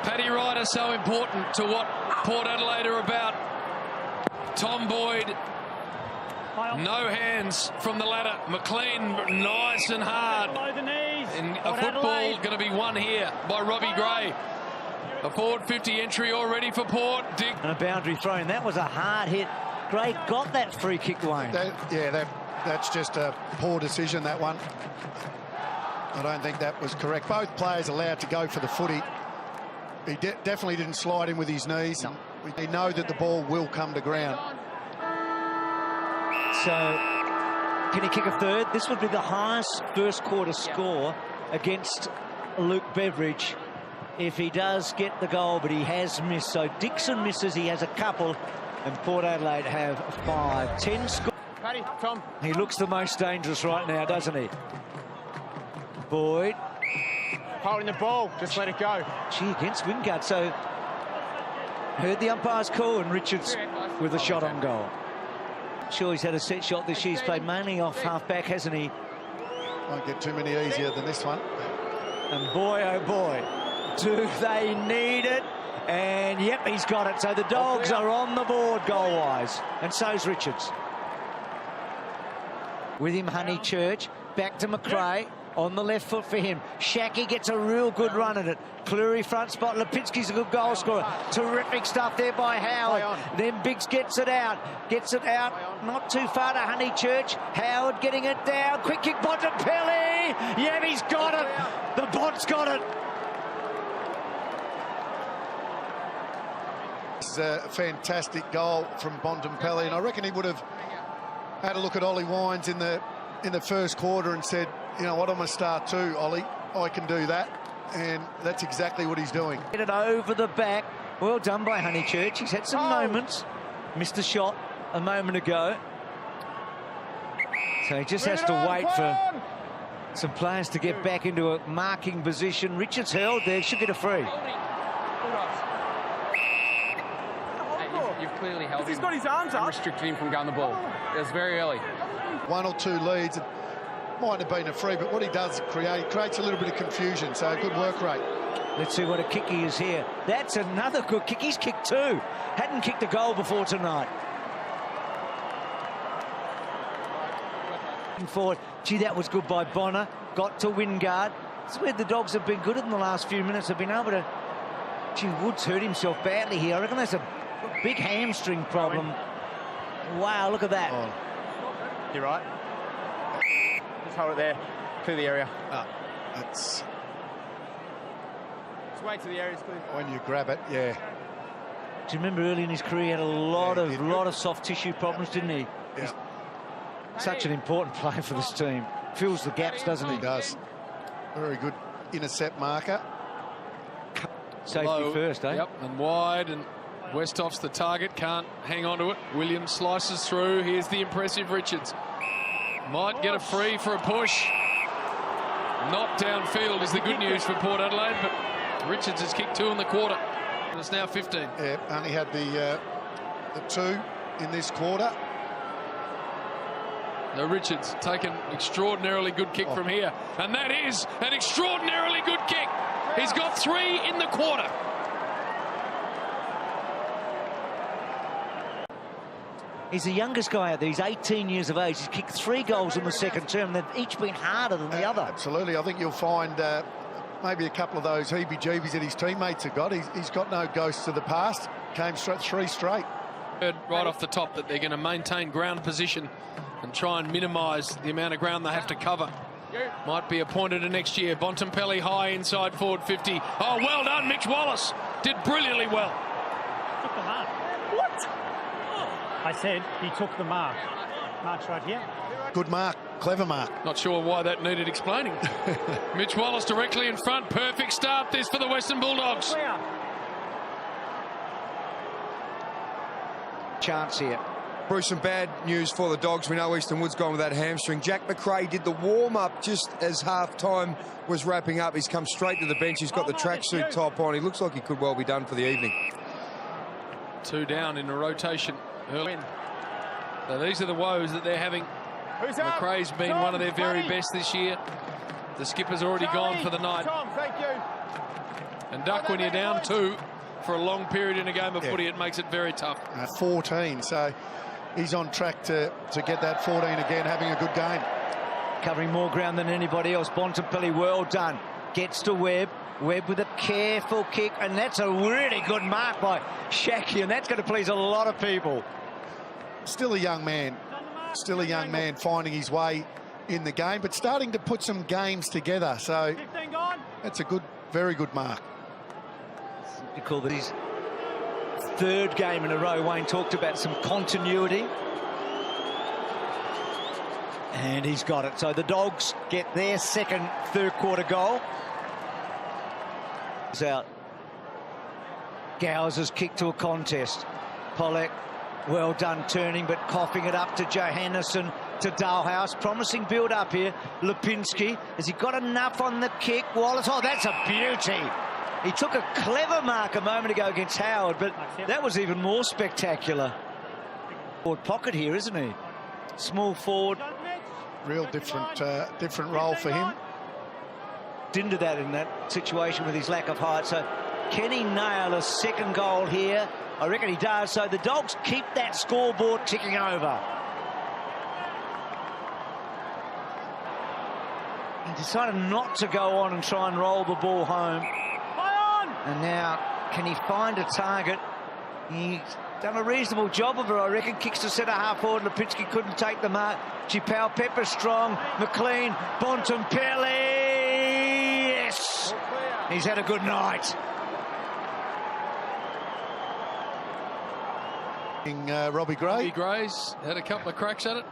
Paddy Ryder so important to what Port Adelaide are about. Tom Boyd, no hands from the ladder. McLean, nice and hard. And a football going to be won here by Robbie Gray. A forward 50 entry already for Port. Dick. And a boundary throw, and that was a hard hit. Gray got that free kick, Wayne. That's just a poor decision, that one. I don't think that was correct. Both players allowed to go for the footy. He definitely didn't slide in with his knees. No. We know that the ball will come to ground. So, can he kick a third? This would be the highest first quarter score against Luke Beveridge if he does get the goal, but he has missed. So Dixon misses, he has a couple, and Port Adelaide have 5. 10 scores. Paddy, Tom. He looks the most dangerous right now, doesn't he? Boyd. Holding the ball, just let it go. Gee, against Wingard. So, heard the umpire's call, and Richards with a shot on goal. Sure, he's had a set shot this year. He's played mainly off half-back, hasn't he? Won't get too many easier than this one. And boy, oh boy, do they need it. And yep, he's got it. So the Dogs are on the board goal-wise. And so's Richards. With him, Honeychurch. Back to McRae. On the left foot for him. Shaki gets a real good run at it. Cleary front spot. Lipinski's a good goal scorer. Terrific stuff there by Howard. Then Biggs gets it out. Gets it out. Not too far to Honeychurch. Howard getting it down. Quick kick, Bontempelli. Yeah, he's got it. The Bont's got it. This is a fantastic goal from Bontempelli, and I reckon he would have had a look at Ollie Wines in the first quarter and said, you know what, I'm going to start too, Ollie. I can do that. And that's exactly what he's doing. Get it over the back. Well done by Honeychurch. He's had some moments. Missed a shot a moment ago. So he just has to wait for some players to get back into a marking position. Richards held there. Should get a free. You've clearly held him. He's got his arms up. Restricted him from going the ball. It was very early. 1 or 2 leads. It might have been a free, but what he does creates a little bit of confusion, so good work rate. Let's see what a kick he is here. That's another good kick. He's kicked 2. Hadn't kicked a goal before tonight. Forward. Gee, that was good by Bonner. Got to Wingard. This is where the Dogs have been good in the last few minutes. Have been able to... Gee, Woods hurt himself badly here. I reckon that's a big hamstring problem. Wow, look at that. Oh. You're right. Just hold it there. Clear the area. That's... Just wait till the area's clear. When you grab it, yeah. Do you remember early in his career he had a lot of soft tissue problems, didn't he? Yeah. Such an important player for this team. Fills the gaps, doesn't he? He does. Very good intercept marker. Safety Low. first, eh? Yep, and wide, and Westhoff's the target, can't hang on to it. Williams slices through. Here's the impressive Richards. Might get a free for a push. Not downfield is the good news for Port Adelaide, but Richards has kicked 2 in the quarter. And it's now 15. Yeah, only had the 2 in this quarter. Now Richards taken extraordinarily good kick from here, and that is an extraordinarily good kick. He's got 3 in the quarter. He's the youngest guy out there. He's 18 years of age. He's kicked 3 goals in the second term. They've each been harder than the other. Absolutely. I think you'll find maybe a couple of those heebie-jeebies that his teammates have got. He's got no ghosts of the past. Came straight 3 straight. Heard right off the top that they're going to maintain ground position and try and minimise the amount of ground they have to cover. Might be appointed to next year. Bontempelli high inside forward 50. Oh, well done, Mitch Wallace. Did brilliantly well. Took the mark. What? I said he took the mark. Mark's right here. Good mark. Clever mark. Not sure why that needed explaining. Mitch Wallace directly in front. Perfect start this for the Western Bulldogs. Chance here. Bruce, some bad news for the Dogs. We know Easton Wood's gone with that hamstring. Jack McRae did the warm-up just as half-time was wrapping up. He's come straight to the bench. He's got the tracksuit top on. He looks like he could well be done for the evening. 2 down in a rotation early. So these are the woes that they're having. McRae's been one of their very best this year. The skipper's already gone for the night. Tom, thank you. And Duck, when you're down 2 for a long period in a game of footy, it makes it very tough. 14, so he's on track to get that 14 again, having a good game. Covering more ground than anybody else. Bontempelli, well done. Gets to Webb. Webb with a careful kick, and that's a really good mark by Shackey, and that's going to please a lot of people. Still a young man. Still a young man finding his way in the game, but starting to put some games together. So that's a good, very good mark. You call this his 3rd game in a row. Wayne talked about some continuity. And he's got it. So the Dogs get their 2nd third-quarter goal. It's out. Gowers has kicked to a contest. Pollock, well done turning, but coughing it up to Johannesson, to Dalhouse. Promising build-up here. Lipinski, has he got enough on the kick? Wallace, oh, that's a beauty. He took a clever mark a moment ago against Howard, but that was even more spectacular. Forward pocket here, isn't he? Small forward. Real different role for him. Into that in that situation with his lack of height. So can he nail a 2nd goal here? I reckon he does. So the Dogs keep that scoreboard ticking over. He decided not to go on and try and roll the ball home. And now, can he find a target? He's done a reasonable job of it, I reckon. Kicks to centre half forward. Lipinski couldn't take the mark. Chipau, Pepper strong. McLean, Bontempelli. Yes! He's had a good night. Robbie Gray. Robbie Gray's had a couple of cracks at it.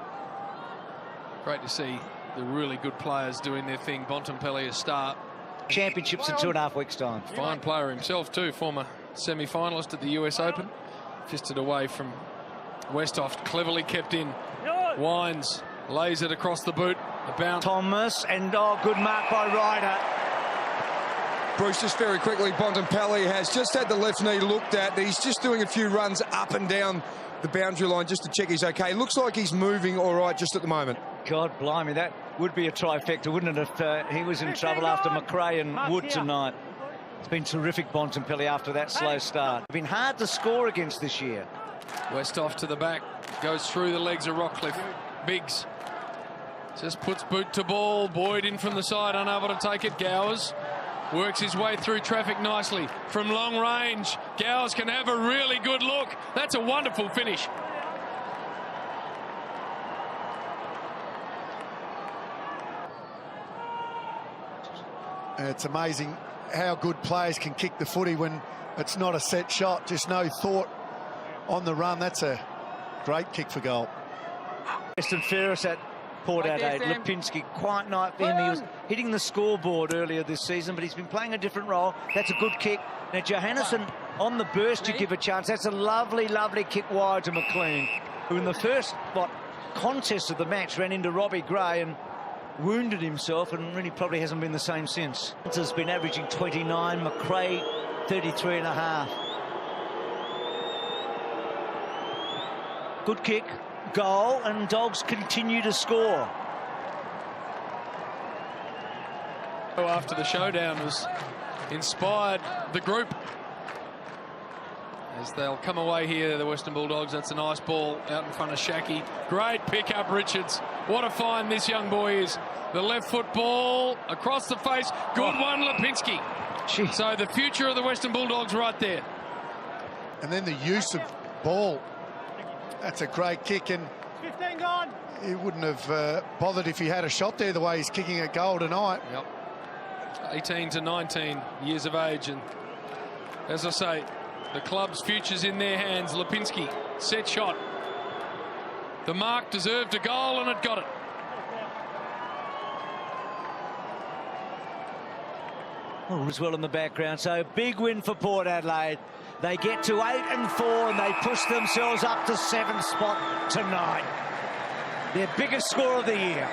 Great to see the really good players doing their thing. Bontempelli a start. Championships in 2.5 weeks' time. Fine player himself too, former semi-finalist at the US Open. Fisted away from Westhoff, cleverly kept in. Wines lays it across the boot. A bounce. Thomas, and good mark by Ryder. Bruce, just very quickly, Bontempelli has just had the left knee looked at. He's just doing a few runs up and down the boundary line just to check he's okay. Looks like he's moving all right just at the moment. God blimey, that would be a trifecta, wouldn't it, if he was in trouble after McRae and Wood tonight. It's been terrific, Bontempelli, after that slow start. It's been hard to score against this year. Westhoff to the back, goes through the legs of Rockcliffe. Biggs just puts boot to ball. Boyd in from the side, unable to take it. Gowers works his way through traffic nicely from long range. Gowers can have a really good look. That's a wonderful finish. It's amazing how good players can kick the footy when it's not a set shot, just no thought on the run. That's a great kick for goal. Western Ferris at Port Adelaide. Lipinski, quiet night for him. He was hitting the scoreboard earlier this season, but he's been playing a different role. That's a good kick. Now, Johannesson on the burst, you give a chance. That's a lovely, lovely kick wide to McLean, who in the first contest of the match ran into Robbie Gray and wounded himself, and really probably hasn't been the same since. Has been averaging 29, McRae 33.5. Good kick, goal, and Dogs continue to score. After the showdown was inspired the group as they'll come away here, the Western Bulldogs. That's a nice ball out in front of Shackey. Great pick up, Richards. What a find this young boy is. The left foot ball across the face. Good one, Lipinski. Jeez. So the future of the Western Bulldogs right there. And then the use of ball. That's a great kick, and 15 gone. he wouldn't have bothered if he had a shot there the way he's kicking at goal tonight. Yep. 18 to 19 years of age, and as I say, the club's future's in their hands. Lipinski, set shot. The mark deserved a goal, and it got it. As well in the background, so big win for Port Adelaide. They get to 8-4 and they push themselves up to 7th spot tonight. Their biggest score of the year.